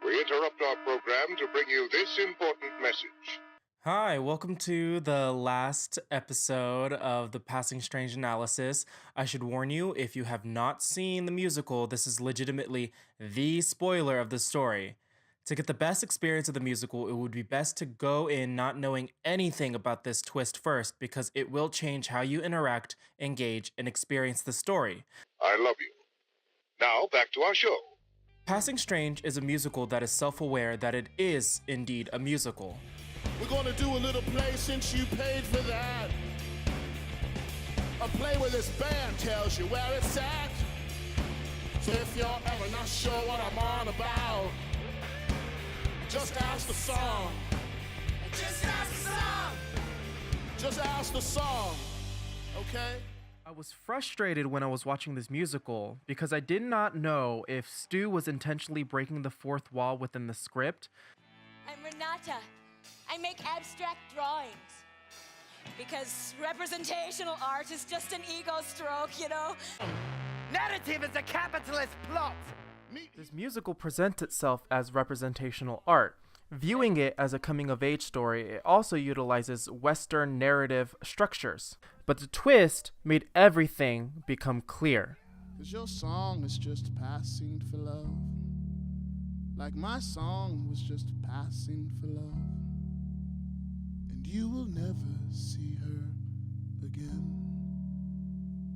We interrupt our program to bring you this important message. Hi, welcome to the last episode of the Passing Strange analysis. I should warn you, if you have not seen the musical, this is legitimately the spoiler of the story. To get the best experience of the musical, it would be best to go in not knowing anything about this twist first, because it will change how you interact, engage, and experience the story. I love you. Now, back to our show. Passing Strange is a musical that is self-aware that it is indeed a musical. We're gonna do a little play since you paid for that. A play where this band tells you where it's at. So if you're ever not sure what I'm on about, just ask the song. Just ask the song. Just ask the song, okay? I was frustrated when I was watching this musical because I did not know if Stu was intentionally breaking the fourth wall within the script. I'm Renata. I make abstract drawings because representational art is just an ego stroke, you know? Narrative is a capitalist plot. This musical presents itself as representational art. Viewing it as a coming-of-age story, it also utilizes Western narrative structures. But the twist made everything become clear. 'Cause your song is just passing for love. Like my song was just passing for love. And you will never see her again.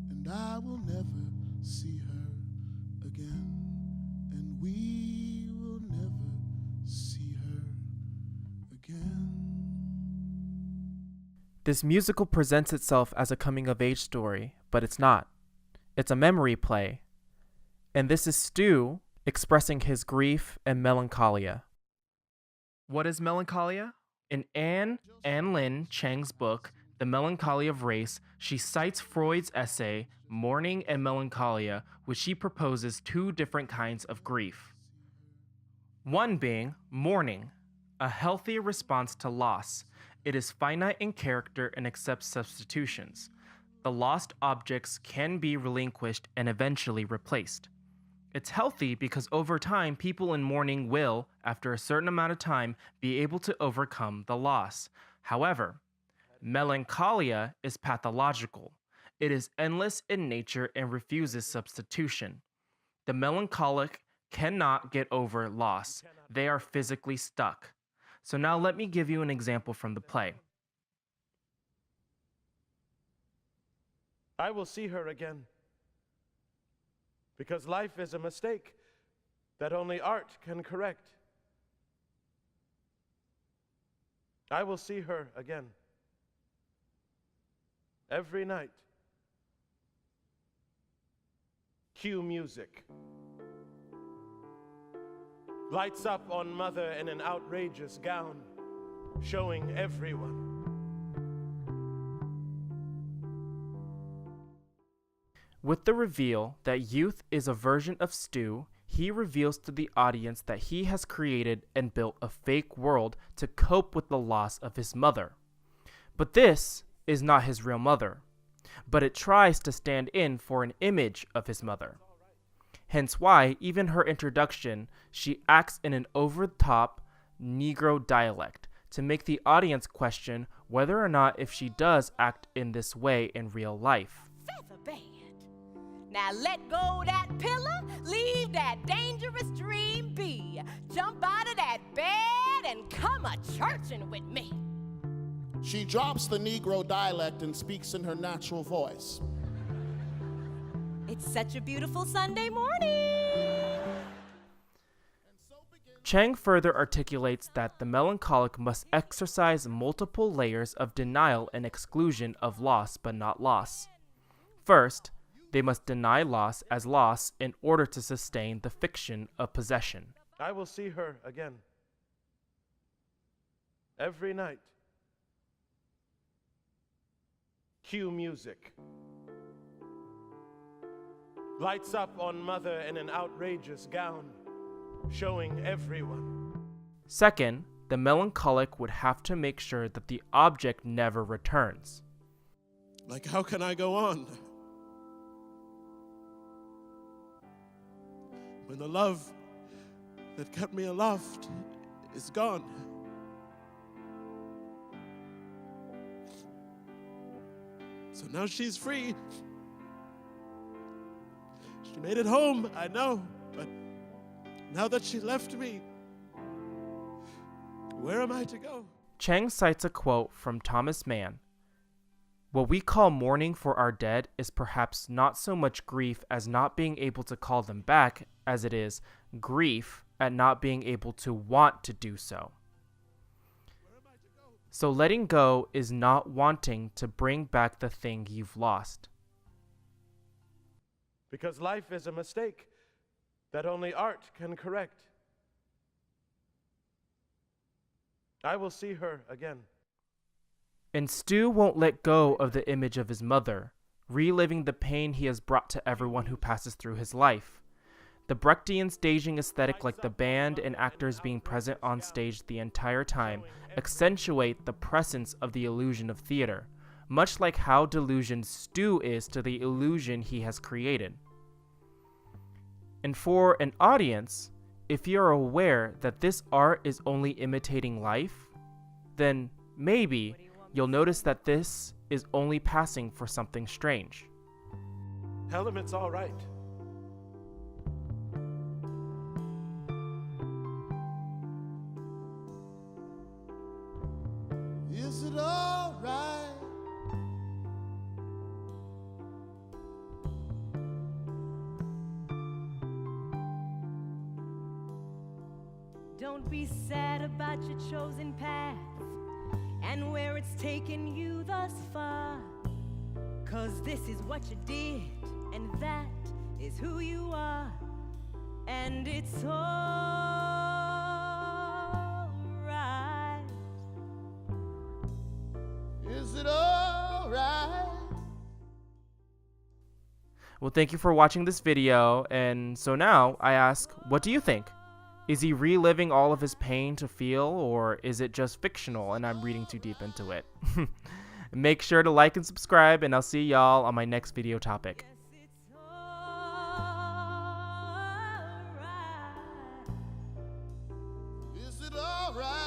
And I will never see her again. And we will never see her again. This musical presents itself as a coming-of-age story, but it's not. It's a memory play. And this is Stu expressing his grief and melancholia. What is melancholia? In Anne Lin Chang's book, The Melancholia of Race, she cites Freud's essay, Mourning and Melancholia, which she proposes two different kinds of grief. One being mourning, a healthy response to loss. It is finite in character and accepts substitutions. The lost objects can be relinquished and eventually replaced. It's healthy because over time, people in mourning will, after a certain amount of time, be able to overcome the loss. However, melancholia is pathological. It is endless in nature and refuses substitution. The melancholic cannot get over loss. They are physically stuck. So now let me give you an example from the play. I will see her again. Because life is a mistake that only art can correct. I will see her again. Every night. Cue music. Lights up on mother in an outrageous gown, showing everyone. With the reveal that youth is a version of Stu, he reveals to the audience that he has created and built a fake world to cope with the loss of his mother. But this is not his real mother, but it tries to stand in for an image of his mother. Hence why, even her introduction, she acts in an over-the-top Negro dialect to make the audience question whether or not if she does act in this way in real life. Feather bed. Now let go that pillow, leave that dangerous dream be. Jump out of that bed and come a-churchin' with me. She drops the Negro dialect and speaks in her natural voice. It's such a beautiful Sunday morning. Chang further articulates that the melancholic must exercise multiple layers of denial and exclusion of loss but not loss. First, they must deny loss as loss in order to sustain the fiction of possession. I will see her again. Every night. Cue music. Lights up on mother in an outrageous gown, showing everyone. Second, the melancholic would have to make sure that the object never returns. Like, how can I go on? When the love that kept me aloft is gone. So now she's free. She made it home, I know, but now that she left me, where am I to go? Chang cites a quote from Thomas Mann. What we call mourning for our dead is perhaps not so much grief as not being able to call them back as it is grief at not being able to want to do so. So letting go is not wanting to bring back the thing you've lost. Because life is a mistake that only art can correct. I will see her again. And Stu won't let go of the image of his mother, reliving the pain he has brought to everyone who passes through his life. The Brechtian staging aesthetic, like the band and actors being present on stage the entire time, accentuate the presence of the illusion of theater, much like how delusioned Stu is to the illusion he has created. And for an audience, if you're aware that this art is only imitating life, then maybe you'll notice that this is only passing for something strange. Tell him it's all right. Is it all right? Don't be sad about your chosen path and where it's taken you thus far. 'Cause this is what you did, and that is who you are. And it's all right. Is it all right? Well, thank you for watching this video, and so now I ask, what do you think? Is he reliving all of his pain to feel, or is it just fictional and I'm reading too deep into it? Make sure to like and subscribe, and I'll see y'all on my next video topic. Yes, it's all right. Is it all right?